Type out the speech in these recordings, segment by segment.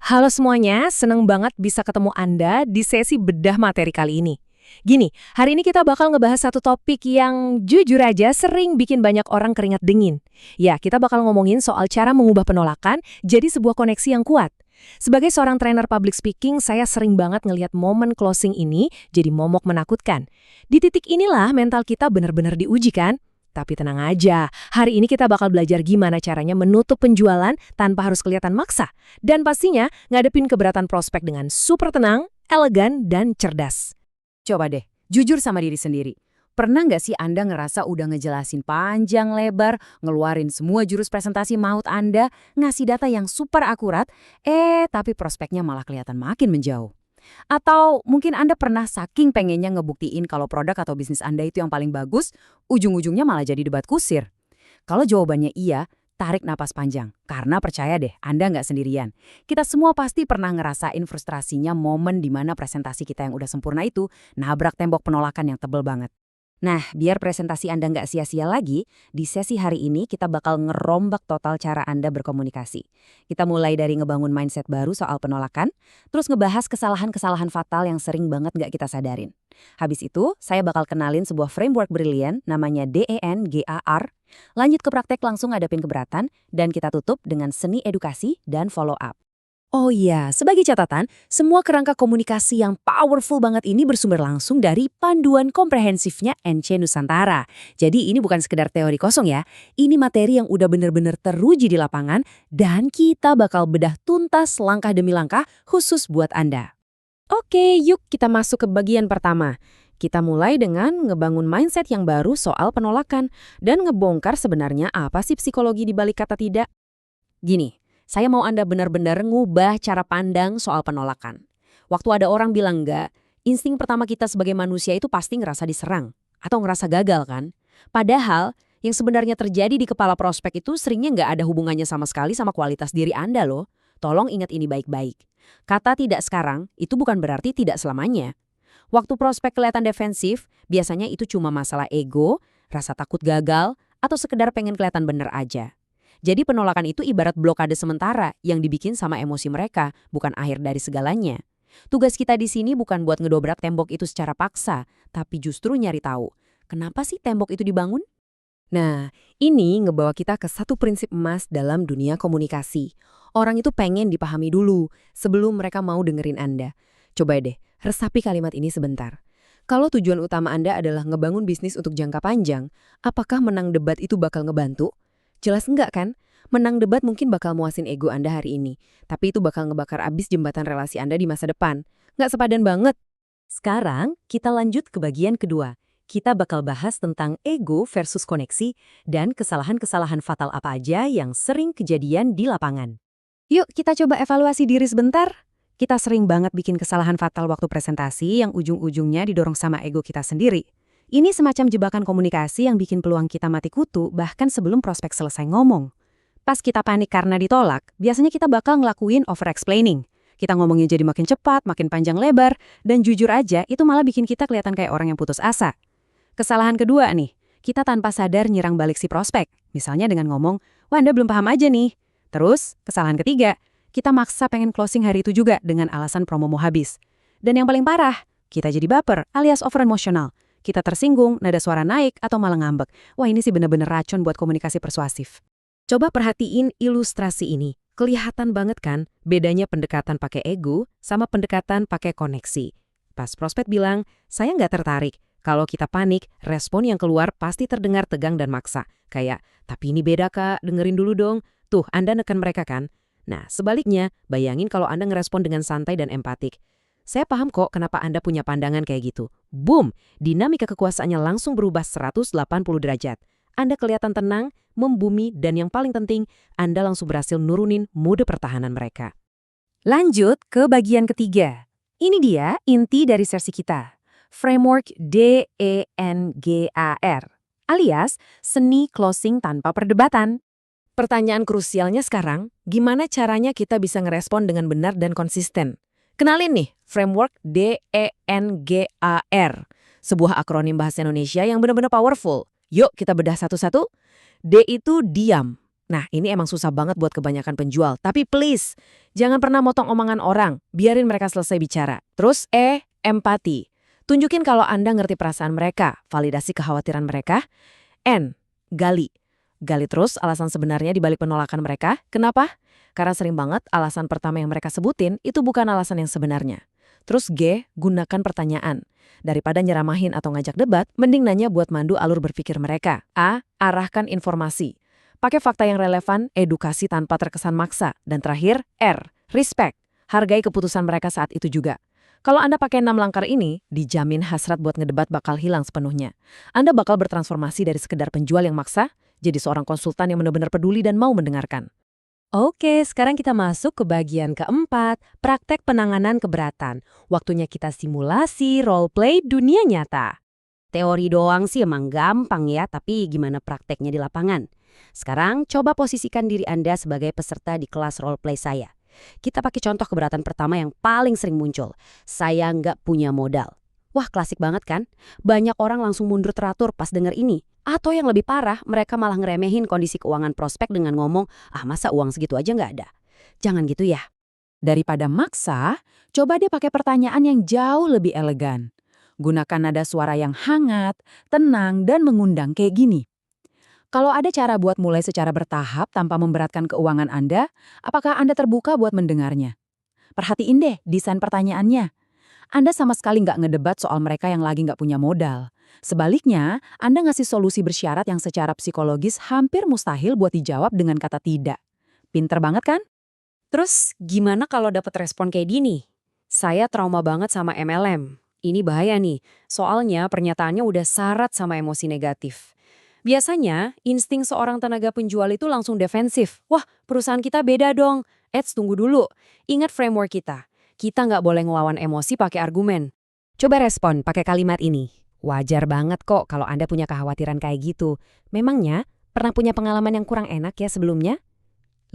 Halo semuanya, seneng banget bisa ketemu Anda di sesi bedah materi kali ini. Gini, hari ini kita bakal ngebahas satu topik yang jujur aja sering bikin banyak orang keringat dingin. Ya, kita bakal ngomongin soal cara mengubah penolakan jadi sebuah koneksi yang kuat. Sebagai seorang trainer public speaking, saya sering banget ngelihat momen closing ini jadi momok menakutkan. Di titik inilah mental kita benar-benar diuji kan? Tapi tenang aja, hari ini kita bakal belajar gimana caranya menutup penjualan tanpa harus kelihatan maksa. Dan pastinya ngadepin keberatan prospek dengan super tenang, elegan, dan cerdas. Coba deh, jujur sama diri sendiri. Pernah nggak sih Anda ngerasa udah ngejelasin panjang lebar, ngeluarin semua jurus presentasi maut Anda, ngasih data yang super akurat, tapi prospeknya malah kelihatan makin menjauh? Atau mungkin Anda pernah saking pengennya ngebuktiin kalau produk atau bisnis Anda itu yang paling bagus, ujung-ujungnya malah jadi debat kusir? Kalau jawabannya iya, tarik napas panjang. Karena percaya deh, Anda nggak sendirian. Kita semua pasti pernah ngerasain frustrasinya momen di mana presentasi kita yang udah sempurna itu nabrak tembok penolakan yang tebel banget. Nah, biar presentasi Anda nggak sia-sia lagi, di sesi hari ini kita bakal ngerombak total cara Anda berkomunikasi. Kita mulai dari ngebangun mindset baru soal penolakan, terus ngebahas kesalahan-kesalahan fatal yang sering banget nggak kita sadarin. Habis itu, saya bakal kenalin sebuah framework brilian namanya DENGAR. Lanjut ke praktek langsung ngadepin keberatan, dan kita tutup dengan seni edukasi dan follow up. Oh iya, sebagai catatan, semua kerangka komunikasi yang powerful banget ini bersumber langsung dari panduan komprehensifnya NC Nusantara. Jadi ini bukan sekedar teori kosong ya, ini materi yang udah bener-bener teruji di lapangan dan kita bakal bedah tuntas langkah demi langkah khusus buat Anda. Oke, yuk kita masuk ke bagian pertama. Kita mulai dengan ngebangun mindset yang baru soal penolakan dan ngebongkar sebenarnya apa sih psikologi di balik kata tidak. Gini, saya mau Anda benar-benar ngubah cara pandang soal penolakan. Waktu ada orang bilang enggak, insting pertama kita sebagai manusia itu pasti ngerasa diserang atau ngerasa gagal kan? Padahal yang sebenarnya terjadi di kepala prospek itu seringnya nggak ada hubungannya sama sekali sama kualitas diri Anda loh. Tolong ingat ini baik-baik. Kata tidak sekarang itu bukan berarti tidak selamanya. Waktu prospek kelihatan defensif, biasanya itu cuma masalah ego, rasa takut gagal, atau sekedar pengen kelihatan bener aja. Jadi penolakan itu ibarat blokade sementara yang dibikin sama emosi mereka, bukan akhir dari segalanya. Tugas kita di sini bukan buat ngedobrak tembok itu secara paksa, tapi justru nyari tahu, kenapa sih tembok itu dibangun? Nah, ini ngebawa kita ke satu prinsip emas dalam dunia komunikasi. Orang itu pengen dipahami dulu sebelum mereka mau dengerin Anda. Coba deh, resapi kalimat ini sebentar. Kalau tujuan utama Anda adalah ngebangun bisnis untuk jangka panjang, apakah menang debat itu bakal ngebantu? Jelas enggak kan? Menang debat mungkin bakal muasin ego Anda hari ini, tapi itu bakal ngebakar abis jembatan relasi Anda di masa depan. Nggak sepadan banget. Sekarang, kita lanjut ke bagian kedua. Kita bakal bahas tentang ego versus koneksi dan kesalahan-kesalahan fatal apa aja yang sering kejadian di lapangan. Yuk, kita coba evaluasi diri sebentar. Kita sering banget bikin kesalahan fatal waktu presentasi yang ujung-ujungnya didorong sama ego kita sendiri. Ini semacam jebakan komunikasi yang bikin peluang kita mati kutu bahkan sebelum prospek selesai ngomong. Pas kita panik karena ditolak, biasanya kita bakal ngelakuin over-explaining. Kita ngomongnya jadi makin cepat, makin panjang lebar, dan jujur aja itu malah bikin kita kelihatan kayak orang yang putus asa. Kesalahan kedua nih, kita tanpa sadar nyerang balik si prospek. Misalnya dengan ngomong, wah Anda belum paham aja nih. Terus, kesalahan ketiga, kita maksa pengen closing hari itu juga dengan alasan promo mau habis. Dan yang paling parah, kita jadi baper alias over-emotional. Kita tersinggung, nada suara naik, atau malah ngambek. Wah ini sih bener-bener racun buat komunikasi persuasif. Coba perhatiin ilustrasi ini. Kelihatan banget kan bedanya pendekatan pakai ego sama pendekatan pakai koneksi. Pas prospek bilang, saya nggak tertarik. Kalau kita panik, respon yang keluar pasti terdengar tegang dan maksa. Kayak, tapi ini beda kak, dengerin dulu dong. Tuh, Anda neken mereka kan? Nah, sebaliknya, bayangin kalau Anda ngerespon dengan santai dan empatik. Saya paham kok kenapa Anda punya pandangan kayak gitu. Boom! Dinamika kekuasaannya langsung berubah 180 derajat. Anda kelihatan tenang, membumi, dan yang paling penting, Anda langsung berhasil nurunin mode pertahanan mereka. Lanjut ke bagian ketiga. Ini dia inti dari sesi kita. Framework DENGAR, alias seni closing tanpa perdebatan. Pertanyaan krusialnya sekarang, gimana caranya kita bisa ngerespon dengan benar dan konsisten? Kenalin nih, framework DENGAR, sebuah akronim bahasa Indonesia yang benar-benar powerful. Yuk kita bedah satu-satu. D itu diam, Nah, ini emang susah banget buat kebanyakan penjual. Tapi please, jangan pernah motong omongan orang. Biarin mereka selesai bicara. Terus empati. Tunjukin kalau Anda ngerti perasaan mereka, validasi kekhawatiran mereka. N, gali. Gali terus alasan sebenarnya di balik penolakan mereka. Kenapa? Karena sering banget alasan pertama yang mereka sebutin itu bukan alasan yang sebenarnya. Terus G, gunakan pertanyaan. Daripada nyeramahin atau ngajak debat, mending nanya buat mandu alur berpikir mereka. A, arahkan informasi. Pakai fakta yang relevan, edukasi tanpa terkesan maksa. Dan terakhir, R, respect. Hargai keputusan mereka saat itu juga. Kalau Anda pakai 6 langkah ini, dijamin hasrat buat ngedebat bakal hilang sepenuhnya. Anda bakal bertransformasi dari sekedar penjual yang maksa, jadi seorang konsultan yang benar-benar peduli dan mau mendengarkan. Oke, sekarang kita masuk ke bagian keempat, praktek penanganan keberatan. Waktunya kita simulasi role play dunia nyata. Teori doang sih emang gampang ya, tapi gimana prakteknya di lapangan? Sekarang coba posisikan diri Anda sebagai peserta di kelas role play saya. Kita pakai contoh keberatan pertama yang paling sering muncul. Saya nggak punya modal. Wah, klasik banget kan? Banyak orang langsung mundur teratur pas denger ini. Atau yang lebih parah, mereka malah ngeremehin kondisi keuangan prospek dengan ngomong, masa uang segitu aja nggak ada? Jangan gitu ya. Daripada maksa, coba deh pakai pertanyaan yang jauh lebih elegan. Gunakan nada suara yang hangat, tenang, dan mengundang kayak gini. Kalau ada cara buat mulai secara bertahap tanpa memberatkan keuangan Anda, apakah Anda terbuka buat mendengarnya? Perhatiin deh desain pertanyaannya. Anda sama sekali nggak ngedebat soal mereka yang lagi nggak punya modal. Sebaliknya, Anda ngasih solusi bersyarat yang secara psikologis hampir mustahil buat dijawab dengan kata tidak. Pinter banget kan? Terus gimana kalau dapat respon kayak gini? Saya trauma banget sama MLM. Ini bahaya nih, soalnya pernyataannya udah syarat sama emosi negatif. Biasanya, insting seorang tenaga penjual itu langsung defensif. Wah, perusahaan kita beda dong. Tunggu dulu. Ingat framework kita. Kita nggak boleh ngelawan emosi pakai argumen. Coba respon pakai kalimat ini. Wajar banget kok kalau Anda punya kekhawatiran kayak gitu. Memangnya pernah punya pengalaman yang kurang enak ya sebelumnya?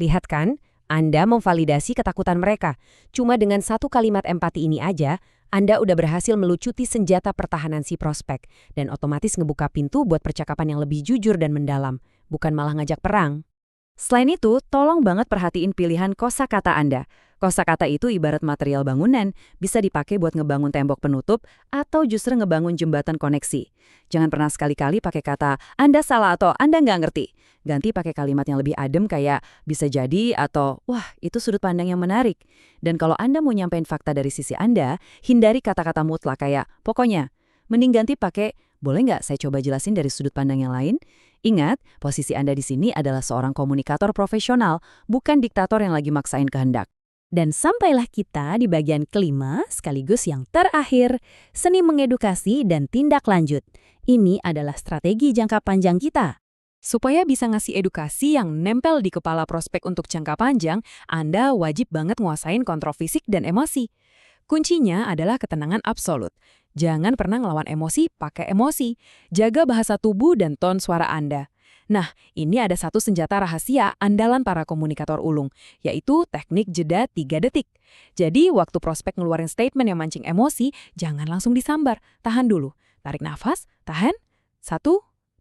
Lihat kan, Anda memvalidasi ketakutan mereka. Cuma dengan satu kalimat empati ini aja, Anda udah berhasil melucuti senjata pertahanan si prospek dan otomatis ngebuka pintu buat percakapan yang lebih jujur dan mendalam, bukan malah ngajak perang. Selain itu, tolong banget perhatiin pilihan kosakata Anda. Kosakata itu ibarat material bangunan, bisa dipakai buat ngebangun tembok penutup atau justru ngebangun jembatan koneksi. Jangan pernah sekali-kali pakai kata Anda salah atau Anda nggak ngerti. Ganti pakai kalimat yang lebih adem kayak bisa jadi atau wah itu sudut pandang yang menarik. Dan kalau Anda mau nyampein fakta dari sisi Anda, hindari kata-kata mutlak kayak pokoknya. Mending ganti pakai boleh nggak saya coba jelasin dari sudut pandang yang lain? Ingat, posisi Anda di sini adalah seorang komunikator profesional, bukan diktator yang lagi maksain kehendak. Dan sampailah kita di bagian kelima sekaligus yang terakhir, seni mengedukasi dan tindak lanjut. Ini adalah strategi jangka panjang kita. Supaya bisa ngasih edukasi yang nempel di kepala prospek untuk jangka panjang, Anda wajib banget nguasain kontrol fisik dan emosi. Kuncinya adalah ketenangan absolut. Jangan pernah ngelawan emosi pakai emosi. Jaga bahasa tubuh dan ton suara Anda. Nah, ini ada satu senjata rahasia andalan para komunikator ulung, yaitu teknik jeda 3 detik. Jadi, waktu prospek ngeluarin statement yang mancing emosi, jangan langsung disambar. Tahan dulu. Tarik nafas, tahan. 1,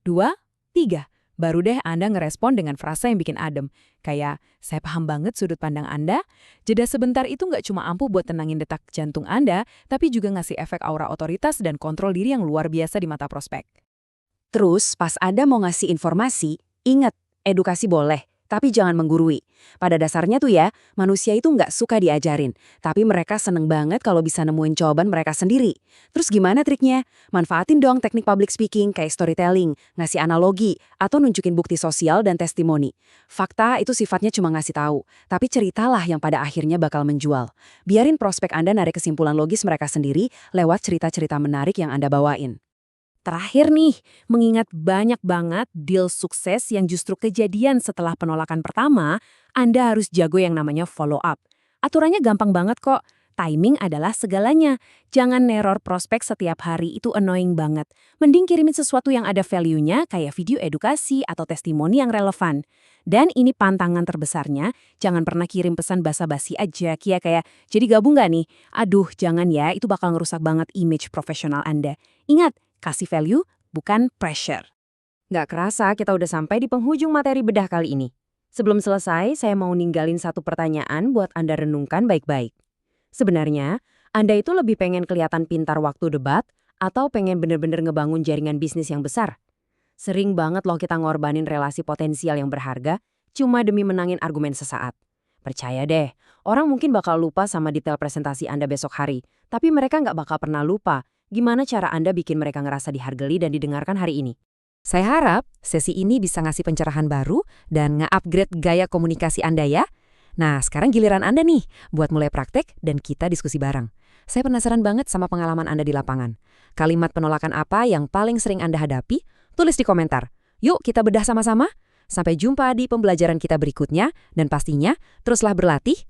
2, 3. Baru deh Anda ngerespon dengan frasa yang bikin adem. Kayak, saya paham banget sudut pandang Anda. Jeda sebentar itu nggak cuma ampuh buat tenangin detak jantung Anda, tapi juga ngasih efek aura otoritas dan kontrol diri yang luar biasa di mata prospek. Terus pas Anda mau ngasih informasi, ingat, edukasi boleh, tapi jangan menggurui. Pada dasarnya tuh ya, manusia itu nggak suka diajarin, tapi mereka seneng banget kalau bisa nemuin jawaban mereka sendiri. Terus gimana triknya? Manfaatin dong teknik public speaking kayak storytelling, ngasih analogi, atau nunjukin bukti sosial dan testimoni. Fakta itu sifatnya cuma ngasih tahu, tapi ceritalah yang pada akhirnya bakal menjual. Biarin prospek Anda narik kesimpulan logis mereka sendiri lewat cerita-cerita menarik yang Anda bawain. Terakhir nih, mengingat banyak banget deal sukses yang justru kejadian setelah penolakan pertama, Anda harus jago yang namanya follow up. Aturannya gampang banget kok. Timing adalah segalanya. Jangan neror prospek setiap hari, itu annoying banget. Mending kirimin sesuatu yang ada value-nya kayak video edukasi atau testimoni yang relevan. Dan ini pantangan terbesarnya, jangan pernah kirim pesan basa-basi aja kayak, jadi gabung nggak nih? Aduh, jangan ya, itu bakal ngerusak banget image profesional Anda. Ingat, kasih value, bukan pressure. Nggak kerasa kita udah sampai di penghujung materi bedah kali ini. Sebelum selesai, saya mau ninggalin satu pertanyaan buat Anda renungkan baik-baik. Sebenarnya, Anda itu lebih pengen kelihatan pintar waktu debat atau pengen bener-bener ngebangun jaringan bisnis yang besar? Sering banget loh kita ngorbanin relasi potensial yang berharga cuma demi menangin argumen sesaat. Percaya deh, orang mungkin bakal lupa sama detail presentasi Anda besok hari, tapi mereka nggak bakal pernah lupa gimana cara Anda bikin mereka ngerasa dihargai dan didengarkan hari ini. Saya harap sesi ini bisa ngasih pencerahan baru dan nge-upgrade gaya komunikasi Anda ya. Nah, sekarang giliran Anda nih buat mulai praktek dan kita diskusi bareng. Saya penasaran banget sama pengalaman Anda di lapangan. Kalimat penolakan apa yang paling sering Anda hadapi? Tulis di komentar. Yuk kita bedah sama-sama. Sampai jumpa di pembelajaran kita berikutnya dan pastinya teruslah berlatih